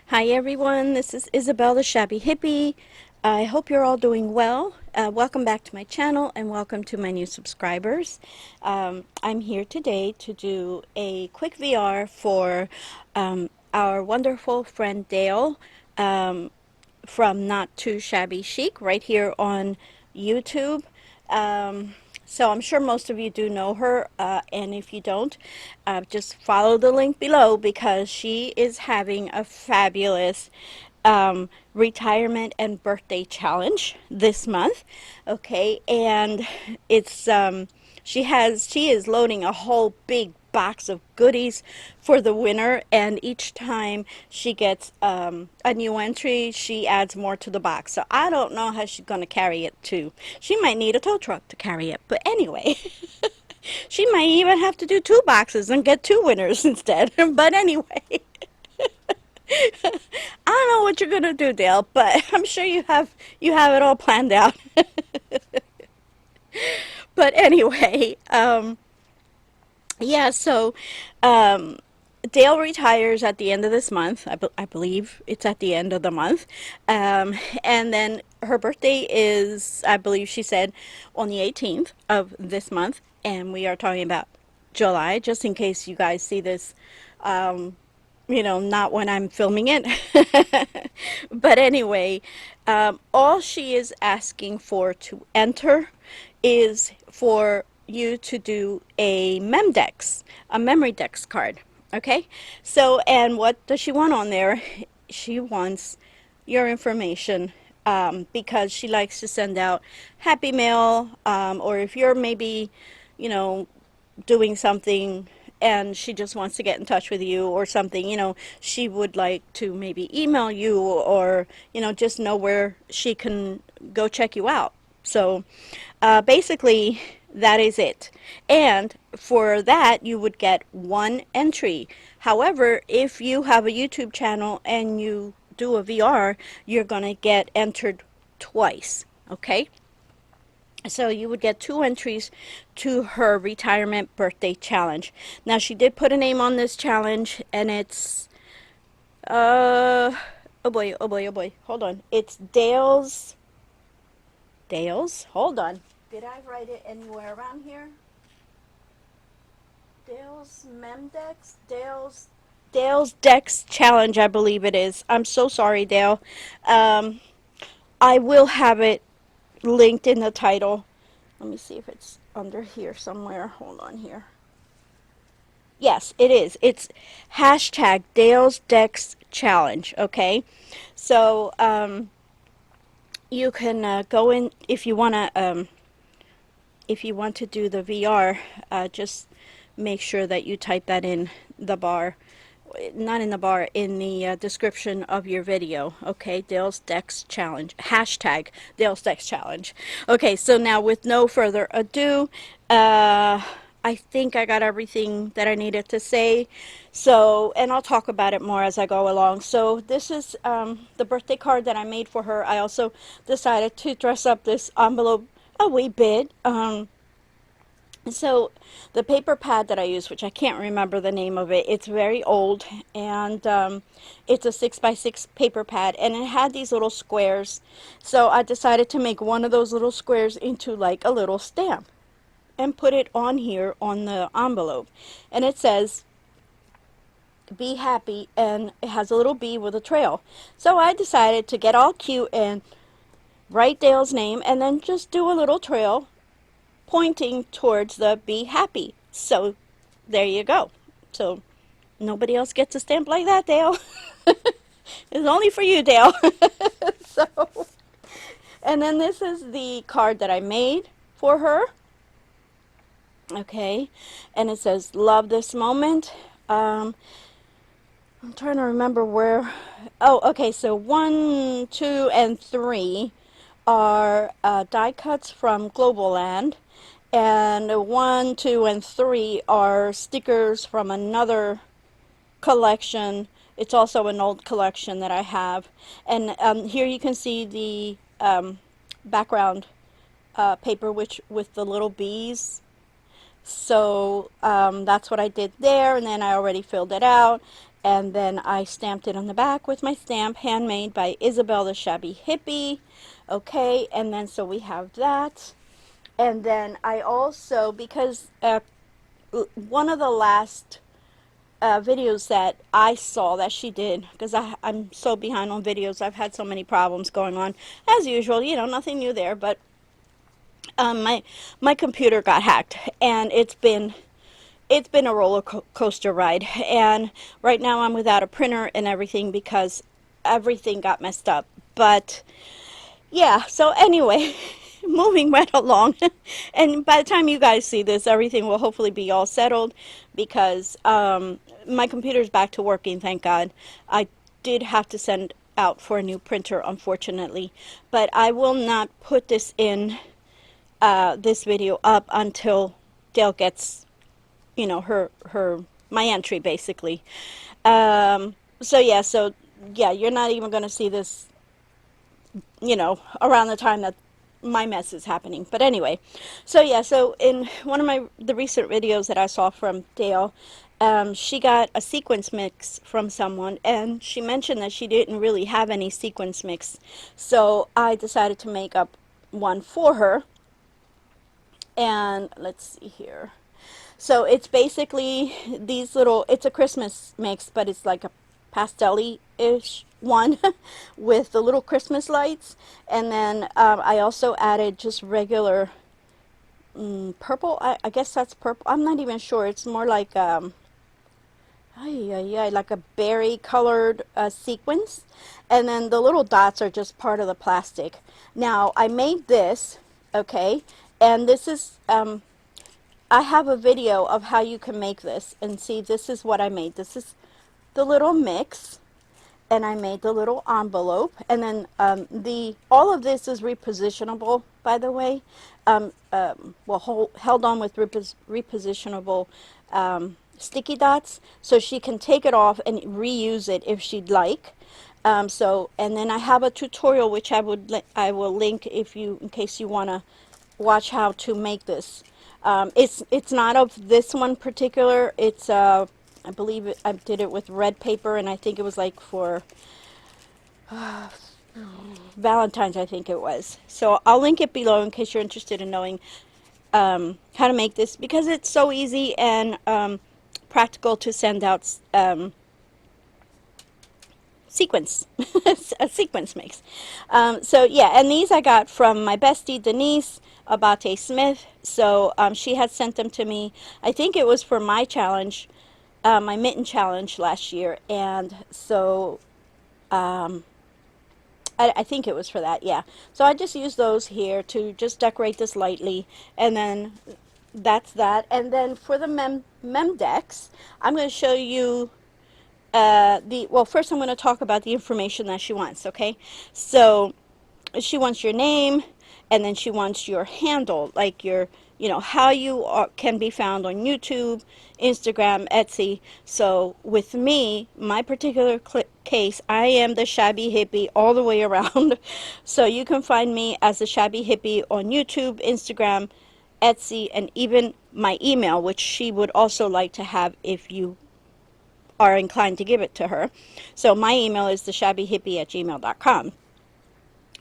Hi everyone, this is Isabel the Shabby Hippie. I hope you're all doing well. Welcome back to my channel and welcome to my new subscribers. I'm here today to do a quick VR for our wonderful friend Dale from Not Too Shabby Chic right here on YouTube. So I'm sure most of you do know her, and if you don't, just follow the link below because she is having a fabulous retirement and birthday challenge this month. Okay, and it's she is loading a whole big box of goodies for the winner, and each time she gets a new entry, she adds more to the box. So I don't know how she's going to carry it too. She might need a tow truck to carry it, but anyway. She might even have to do two boxes and get two winners instead. But anyway, I don't know what you're gonna do, Dale, but I'm sure you have it all planned out. But anyway, yeah, so um, Dale retires at the end of this month. I believe it's at the end of the month. And then her birthday is, I believe she said, on the 18th of this month. And we are talking about July, just in case you guys see this, not when I'm filming it. But anyway, all she is asking for to enter is for you to do a Memdex, a Memory Dex card. Okay? So, and what does she want on there? She wants your information because she likes to send out happy mail, or if you're maybe, you know, doing something and she just wants to get in touch with you or something, she would like to maybe email you or, just know where she can go check you out. So basically, that is it. And for that, you would get one entry. However, if you have a YouTube channel and you do a VR, you're going to get entered twice. Okay? So you would get two entries to her retirement birthday challenge. Now she did put a name on this challenge, and it's uh oh boy, oh boy, oh boy. Hold on. It's Dale's. Hold on. Did I write it anywhere around here? Dale's Memdex? Dale's Dex challenge, I believe it is. I'm so sorry, Dale. Um I will have it linked in the title. Let me see if it's under here somewhere. Hold on here. Yes, it is. It's hashtag Dale's Dex Challenge. Okay, so you can go in if you want to do the VR. Just make sure that you type that in the bar, not in the bar, in the description of your video. Okay, Dale's Dex Challenge. Hashtag Dale's Dex Challenge. Okay, so now with no further ado, I think I got everything that I needed to say. So, and I'll talk about it more as I go along. So this is the birthday card that I made for her. I also decided to dress up this envelope a wee bit. So the paper pad that I use, which I can't remember the name of it, it's very old, and it's a 6x6 paper pad, and it had these little squares. So I decided to make one of those little squares into like a little stamp and put it on here on the envelope. And it says, "Be happy," and it has a little bee with a trail. So I decided to get all cute and write Dale's name and then just do a little trail pointing towards the "Be happy." So there you go. So nobody else gets a stamp like that, Dale. It's only for you, Dale. So, and then this is the card that I made for her. Okay, and it says, "Love this moment." I'm trying to remember where. Oh, okay. So 1, 2, and 3 are die cuts from Globaland, and 1, 2, and 3 are stickers from another collection. It's also an old collection that I have, and here you can see the background paper, which with the little bees. So that's what I did there, and then I already filled it out. and then I stamped it on the back with my stamp, handmade by Isabel the Shabby Hippie. Okay, and then so we have that. And then I also, because one of the last videos that I saw that she did, because I'm so behind on videos, I've had so many problems going on, as usual, you know, nothing new there, but my computer got hacked, and it's been a roller coaster ride. And right now I'm without a printer and everything because everything got messed up. But yeah, so anyway, moving right along. And by the time you guys see this, everything will hopefully be all settled because my computer's back to working, thank God. I did have to send out for a new printer, unfortunately. But I will not put this video up until Dale gets, you know, my entry basically. So you're not even going to see this, you know, around the time that my mess is happening. But anyway, so in one of the recent videos that I saw from Dale, she got a sequence mix from someone, and she mentioned that she didn't really have any sequence mix. So I decided to make up one for her. And let's see here. So it's basically these little, it's a Christmas mix, but it's like a pastel-y-ish one with the little Christmas lights. And then I also added just regular purple. I guess that's purple. I'm not even sure. It's more like like a berry colored sequins. And then the little dots are just part of the plastic. Now I made this, okay, and this is I have a video of how you can make this, and see, this is what I made. This is the little mix, and I made the little envelope, and then all of this is repositionable, by the way. Held on with repositionable sticky dots, so she can take it off and reuse it if she'd like. And then I have a tutorial which I will link in case you want to watch how to make this. It's not of this one particular. It's I believe I did it with red paper, and I think it was like for Valentine's, I think it was. So I'll link it below in case you're interested in knowing how to make this, because it's so easy and practical to send out sequence a sequence mix. And these I got from my bestie Denise Abate Smith. So she had sent them to me. I think it was for my challenge, my mitten challenge last year, and so I think it was for that, yeah. So I just used those here to just decorate this lightly, and then that's that. And then for the mem decks, I'm going to show you first I'm going to talk about the information that she wants, okay? So she wants your name, and then she wants your handle, like how you can be found on YouTube, Instagram, Etsy. So with me, my particular case, I am the Shabby Hippie all the way around. So you can find me as the Shabby Hippie on YouTube, Instagram, Etsy, and even my email, which she would also like to have if you are inclined to give it to her. So my email is theshabbyhippie@gmail.com.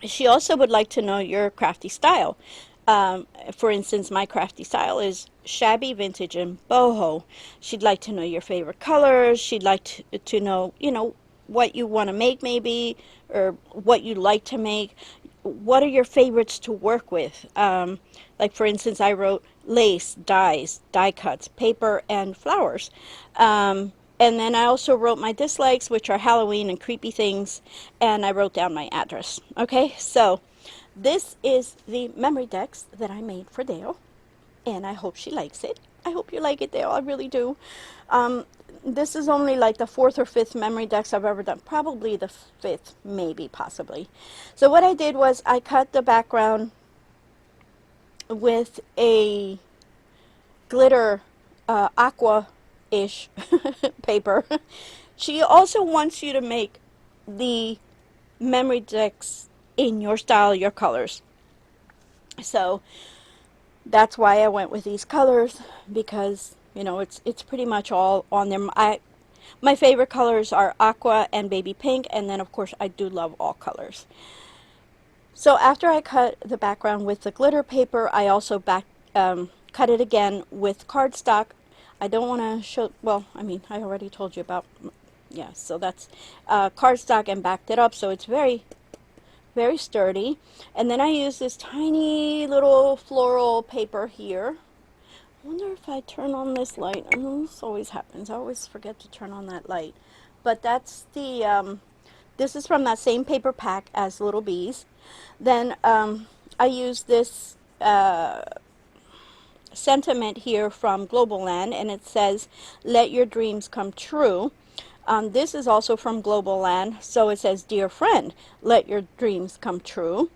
She also would like to know your crafty style. For instance, my crafty style is shabby, vintage, and boho. She'd like to know your favorite colors. She'd like to know, what you want to make maybe, or what you like to make. What are your favorites to work with? Like for instance, I wrote lace, dyes, die cuts, paper, and flowers. And then I also wrote my dislikes, which are Halloween and creepy things, and I wrote down my address. Okay, so this is the memory decks that I made for Dale, and I hope she likes it. I hope you like it, Dale. I really do. This is only like the 4th or 5th memory decks I've ever done. Probably the 5th, maybe, possibly. So what I did was I cut the background with a glitter aqua-ish paper. She also wants you to make the memory decks in your style, your colors. So that's why I went with these colors, because it's pretty much all on them. My favorite colors are aqua and baby pink, and then of course I do love all colors. So after I cut the background with the glitter paper, I also cut it again with cardstock. I don't want to show, well, I mean, I already told you about, yeah, so that's cardstock, and backed it up so it's very, very sturdy. And then I use this tiny little floral paper here. I wonder if I turn on this light. This always happens. I always forget to turn on that light. But that's this is from that same paper pack as Little Bees. Then I use this sentiment here from Global Land, and it says, "Let your dreams come true." This is also from Global Land, so it says, "Dear friend, let your dreams come true."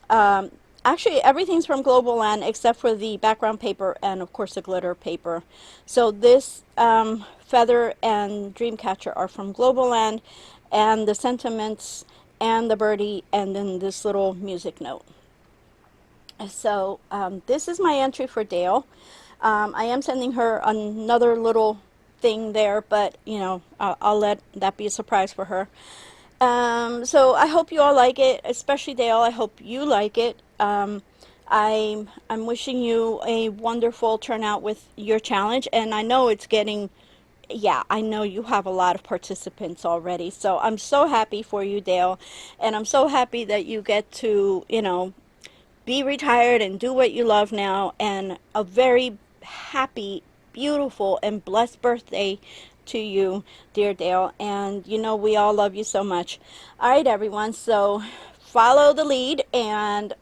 Um, Actually, everything's from Global Land except for the background paper and, of course, the glitter paper. So this feather and Dreamcatcher are from Global Land, and the sentiments and the birdie, and then this little music note. So this is my entry for Dale. I am sending her another little thing there, but you know, I'll let that be a surprise for her. So I hope you all like it, especially Dale. I hope you like it. I'm wishing you a wonderful turnout with your challenge, and I know it's getting, yeah, I know you have a lot of participants already. So I'm so happy for you, Dale, and I'm so happy that you get to, you know, be retired and do what you love now, and a very happy, beautiful, and blessed birthday to you, dear Dale. And you know, we all love you so much. All right, everyone. So follow the lead, and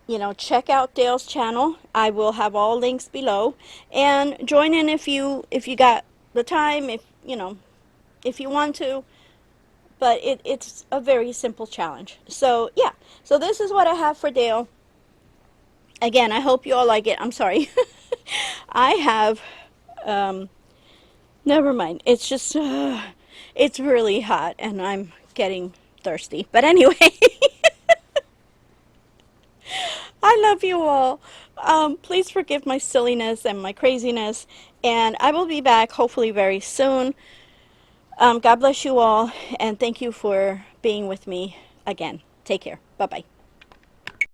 you know, check out Dale's channel. I will have all links below, and join in if you got the time, if you know, if you want to. But it's a very simple challenge. So yeah, so this is what I have for Dale. Again, I hope you all like it. I'm sorry. I have, um, never mind. It's just, it's really hot and I'm getting thirsty. But anyway, I love you all. Please forgive my silliness and my craziness. And I will be back hopefully very soon. God bless you all. And thank you for being with me again. Take care. Bye bye.